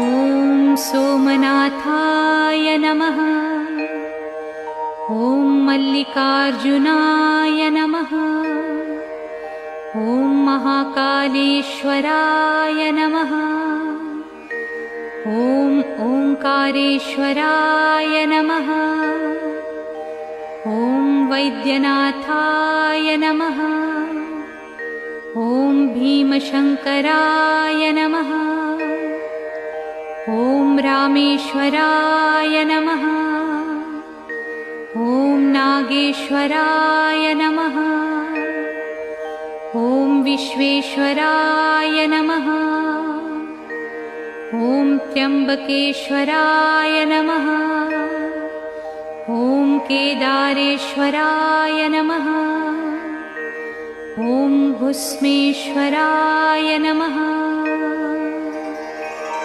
ॐ सोमनाथाय नमः। ॐ मल्लिकार्जुनाय नमः। ॐ महाकालेश्वराय नमः। ॐ ओंकारेश्वराय नमः। ॐ वैद्यनाथाय नमः। ॐ भीमशंकराय नमः। ॐ रामेश्वराय नमः। ॐ नागेश्वराय नमः। ॐ विश्वेश्वराय नमः। ॐ त्र्यंबकेश्वराय नमः। ॐ केदारेश्वराय नमः। ॐ भुस्मेश्वराय नमः।